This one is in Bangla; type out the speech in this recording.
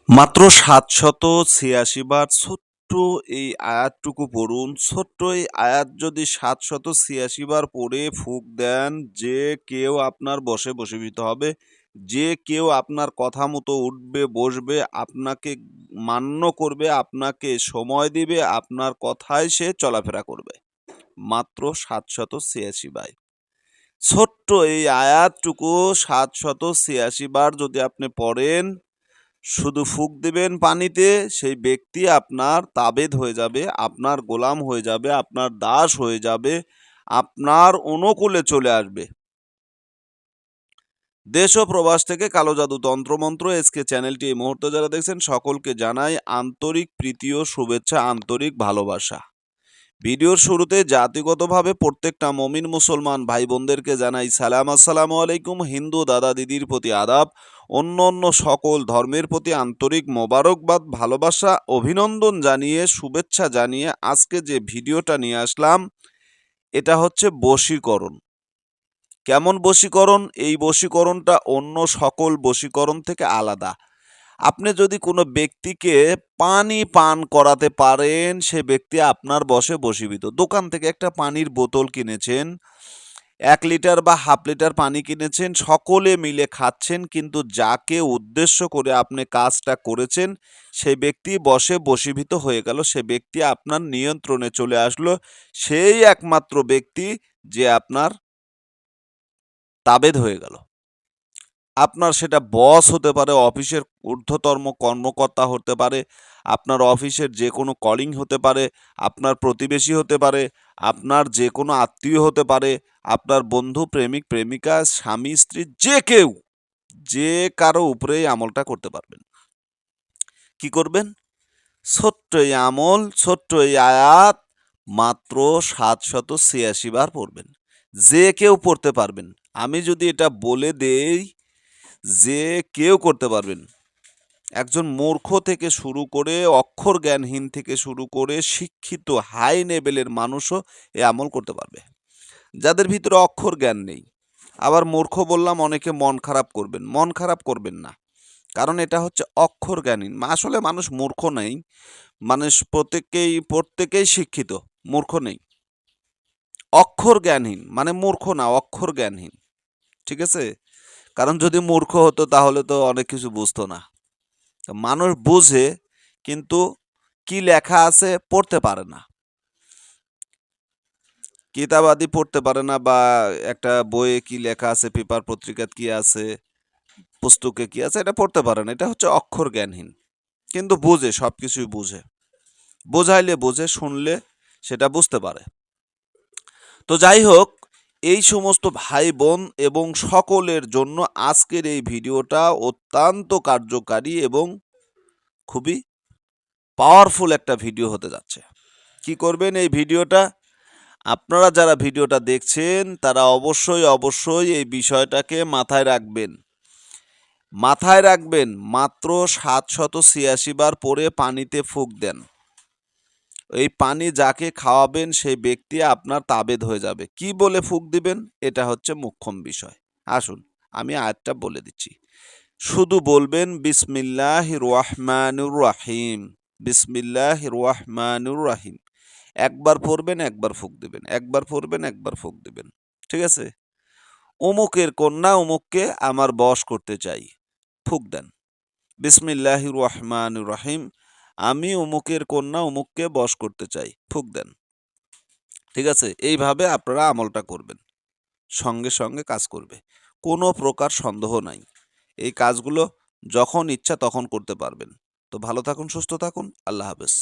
মাত্র ৭৮৬ বার ছোট্ট এই আয়াতটুকু পড়ুন। ছোট্ট এই আয়াত যদি ৭৮৬ বার পড়ে ফুঁক দেন, যে কেউ আপনার বশে বশীভূত হবে, যে কেউ আপনার কথা মতো উঠবে, বসবে, আপনাকে মান্য করবে, আপনাকে সময় দিবে, আপনার কথায় সে চলাফেরা করবে। মাত্র ৭৮৬ বার। ছোট্ট এই আয়াতটুকু ৭৮৬ বার যদি আপনি পড়েন, শুধু ফুঁক দিবেন পানিতে, সেই ব্যক্তি আপনার তাবেদ হয়ে যাবে, আপনার গোলাম হয়ে যাবে, আপনার দাস হয়ে যাবে, আপনার অনুকূলে চলে আসবে। দেশ ও প্রবাস থেকে কালো জাদু তন্ত্রমন্ত্র এসকে চ্যানেলটি এই মুহূর্তে যারা দেখছেন, সকলকে জানাই আন্তরিক প্রীতি ও শুভেচ্ছা, আন্তরিক ভালোবাসা। ভিডিওর শুরুতে জাতিগতভাবে প্রত্যেকটা মমিন মুসলমান ভাই বোনদেরকে জানাই সালাম, আসসালামু আলাইকুম। হিন্দু দাদা দিদির প্রতি আদাব, অন্য অন্য সকল ধর্মের প্রতি আন্তরিক মোবারকবাদ, ভালোবাসা, অভিনন্দন জানিয়ে, শুভেচ্ছা জানিয়ে আজকে যে ভিডিওটা নিয়ে আসলাম, এটা হচ্ছে বশীকরণ। কেমন বশীকরণ? এই বশীকরণটা অন্য সকল বশীকরণ থেকে আলাদা। আপনি যদি কোনো ব্যক্তিকে পানি পান করাতে পারেন, সে ব্যক্তি আপনার বশে বশীভূত। দোকান থেকে একটা পানির বোতল কিনেছেন, 1 লিটার বা হাফ লিটার পানি কিনেছেন, সকলে মিলে খাচ্ছেন, কিন্তু যাকে উদ্দেশ্য করে আপনি কাজটা করেছেন, সেই ব্যক্তি বশে বশীভূত হয়ে গেল, সে ব্যক্তি আপনার নিয়ন্ত্রণে চলে আসলো। সেই একমাত্র ব্যক্তি যে আপনার তাবেদ হয়ে গেল। আপনার সেটা বস হতে পারে, অফিসের ঊর্ধ্বতম কর্মকর্তা হতে পারে, আপনার অফিসের যে কোনো কলিং হতে পারে, আপনার প্রতিবেশী হতে পারে, আপনার যে কোনো আত্মীয় হতে পারে, আপনার বন্ধু, প্রেমিক, প্রেমিকা, স্বামী, স্ত্রী, যে কেউ, যে কারো উপরেই আমলটা করতে পারবেন। কি করবেন? ছোট্ট এই আমল, ছোট্ট এই আয়াত মাত্র ৭৮৬ বার পড়বেন। যে কেউ পড়তে পারবেন। আমি যদি এটা বলে দেই, যে কেউ করতে পারবেন। একজন মূর্খ থেকে শুরু করে, অক্ষর জ্ঞানহীন থেকে শুরু করে, শিক্ষিত হাই লেভেলের মানুষও এ আমল করতে পারবে, যাদের ভিতরে অক্ষর জ্ঞান নেই। আবার মূর্খ বললাম, অনেকে মন খারাপ করবেন। মন খারাপ করবেন না, কারণ এটা হচ্ছে অক্ষর জ্ঞানহীন। আসলে মানুষ মূর্খ নেই, মানুষ প্রত্যেকেই শিক্ষিত, মূর্খ নেই। অক্ষর জ্ঞানহীন মানে মূর্খ না, অক্ষর জ্ঞানহীন। ঠিক আছে? কারণ যদি মূর্খ হতো তাহলে তো অনেক কিছু বুঝতো না। মানুষ বুঝে, কিন্তু কি লেখা আছে পড়তে পারে না। কিতাবাদি পড়তে পারে না, বা একটা বইয়ে কি লেখা আছে, পেপার পত্রিকায় কি আছে, পুস্তকে কি আছে, এটা পড়তে পারে না। এটা হচ্ছে অক্ষর জ্ঞানহীন। কিন্তু বুঝে, সবকিছুই বুঝে। বোঝাইলে বোঝে, শুনলে সেটা বুঝতে পারে। তো যাই হোক, এই সমস্ত ভাই বোন এবং সকলের জন্য আজকের এই ভিডিওটা অত্যন্ত কার্যকারী এবং খুবই পাওয়ারফুল একটা ভিডিও হতে যাচ্ছে। কি করবেন এই ভিডিওটা? আপনারা যারা ভিডিওটা দেখছেন, তারা অবশ্যই এই বিষয়টাকে মাথায় রাখবেন। মাথায় রাখবেন, মাত্র ৭৮৬ বার পরে পানিতে ফুঁক দেন। এই পানি যাকে খাওয়াবেন, সেই ব্যক্তি আপনার তাবেদ হয়ে যাবে। কি বলে ফুঁক দিবেন? এটা হচ্ছে মুখ্যম বিষয়। আসুন আমি আয়াতটা বলে দিচ্ছি। শুধু বলবেন বিসমিল্লাহির রহমানির রহিম, বিসমিল্লাহির রহমানির রহিম। একবার পড়বেন, একবার ফুঁক দিবেন, একবার পড়বেন, একবার ফুঁক দিবেন। ঠিক আছে? অমুকের কন্যা অমুককে আমার বশ করতে চাই, ফুঁক দেন। বিসমিল্লাহির রহমানির রহিম, আমি অমুকের কন্যা অমুককে বশ করতে চাই, ফুঁক দেন। ঠিক আছে? এইভাবে আপনারা আমলটা করবেন, সঙ্গে সঙ্গে কাজ করবে, কোনো প্রকার সন্দেহ নাই। এই কাজগুলো যখন ইচ্ছা তখন করতে পারবেন। তো ভালো থাকুন, সুস্থ থাকুন, আল্লাহ হাফেজ।